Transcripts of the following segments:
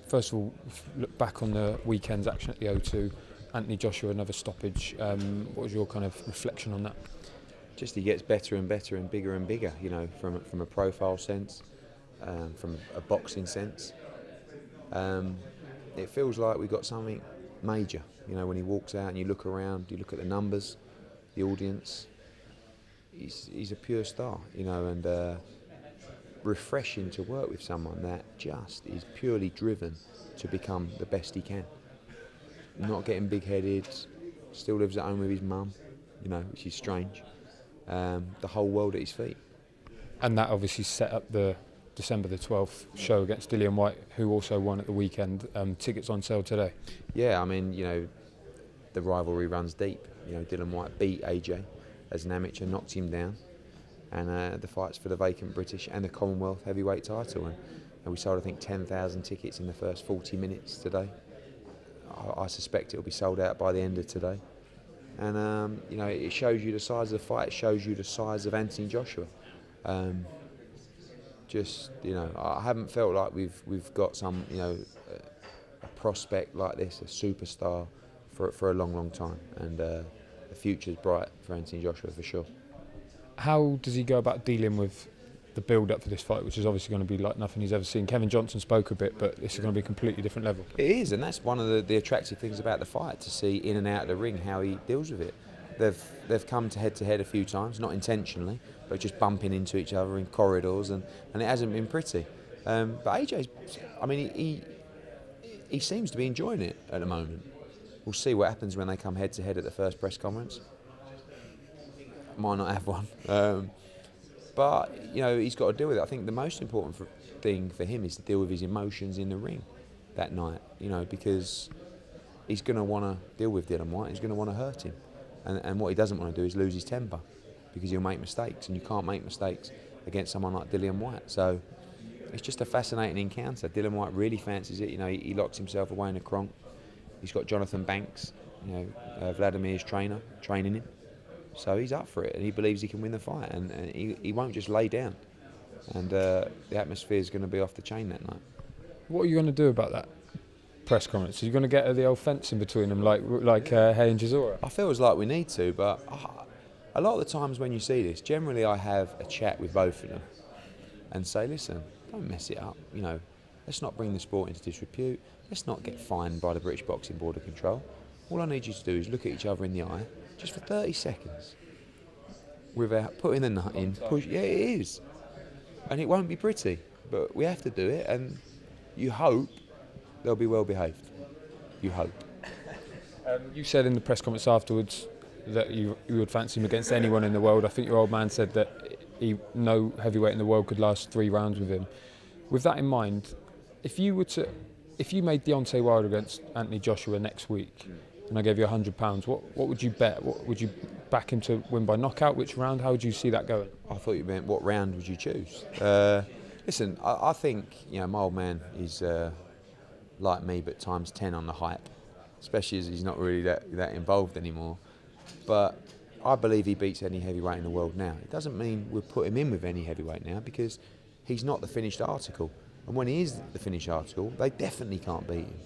First of all, look back on the weekend's action at the O2. Anthony Joshua, another stoppage. What was your kind of reflection on that? Just he gets better and better and bigger, you know, from a profile sense, from a boxing sense. It feels like we've got something major, you know, when he walks out and you look around, you look at the numbers, the audience. He's a pure star, you know, and refreshing to work with someone that just is purely driven to become the best he can. Not getting big-headed, still lives at home with his mum, you know, which is strange. The whole world at his feet. And that obviously set up the December the 12th show against Dillian Whyte, who also won at the weekend. Tickets on sale today. Yeah, I mean, you know, the rivalry runs deep. You know, Dillian Whyte beat AJ as an amateur, knocked him down. And the fight's for the vacant British and the Commonwealth heavyweight title. And we sold, I think, 10,000 tickets in the first 40 minutes today. I suspect it'll be sold out by the end of today. And, you know, it shows you the size of the fight. It shows you the size of Anthony Joshua. Just, you know, I haven't felt like we've got some, you know, a prospect like this, a superstar for a long time. And the future's bright for Anthony Joshua for sure. How does he go about dealing with the build-up for this fight, which is obviously going to be like nothing he's ever seen? Kevin Johnson spoke a bit, but this is going to be a completely different level. It is, and that's one of the attractive things about the fight, to see in and out of the ring how he deals with it. They've come to head a few times, not intentionally, but just bumping into each other in corridors, and it hasn't been pretty. But AJ's, I mean, he seems to be enjoying it at the moment. We'll see what happens when they come head to head at the first press conference. Might not have one. But, you know, he's got to deal with it. I think the most important thing for him is to deal with his emotions in the ring that night, you know, because he's going to want to deal with Dillian Whyte. He's going to want to hurt him. And what he doesn't want to do is lose his temper, because he'll make mistakes, and you can't make mistakes against someone like Dillian Whyte. So it's just a fascinating encounter. Dillian Whyte really fancies it. You know, he locks himself away in a cronk. He's got Jonathan Banks, you know, Vladimir's trainer, training him. So he's up for it, and he believes he can win the fight, and he won't just lay down. And the atmosphere is going to be off the chain that night. What are you going to do about that press conference? Are you going to get the old fence in between them, like Hay and Chisora? I feel like we need to, but a lot of the times when you see this, generally I have a chat with both of them and say, listen, don't mess it up. You know, let's not bring the sport into disrepute. Let's not get fined by the British Boxing Board of Control. All I need you to do is look at each other in the eye, just for 30 seconds, without putting the nut in. Push. Yeah, it is, and it won't be pretty, but we have to do it. And you hope they'll be well behaved. You hope. You said in the press conference afterwards that you would fancy him against anyone in the world. I think your old man said that no heavyweight in the world could last 3 rounds with him. With that in mind, if you made Deontay Wilder against Anthony Joshua next week, and I gave you £100, what would you bet? What would you back him to win by knockout? Which round? How would you see that going? I thought you meant what round would you choose? Listen, I think, you know, my old man is like me, but times 10 on the hype, especially as he's not really that involved anymore. But I believe he beats any heavyweight in the world now. It doesn't mean we'll put him in with any heavyweight now, because he's not the finished article. And when he is the finished article, they definitely can't beat him.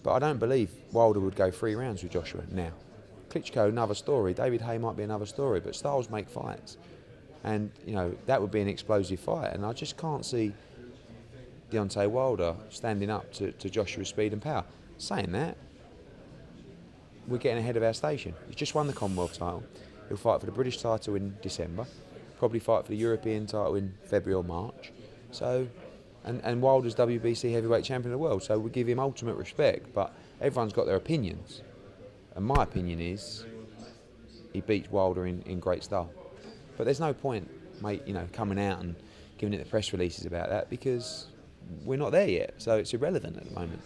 But I don't believe Wilder would go 3 rounds with Joshua now. Klitschko, another story. David Hay might be another story. But styles make fights. And, you know, that would be an explosive fight. And I just can't see Deontay Wilder standing up to Joshua's speed and power. Saying that, we're getting ahead of our station. He's just won the Commonwealth title. He'll fight for the British title in December. Probably fight for the European title in February or March. So... And Wilder's WBC heavyweight champion of the world, so we give him ultimate respect, but everyone's got their opinions. And my opinion is he beats Wilder in great style. But there's no point, mate, you know, coming out and giving it the press releases about that, because we're not there yet, so it's irrelevant at the moment.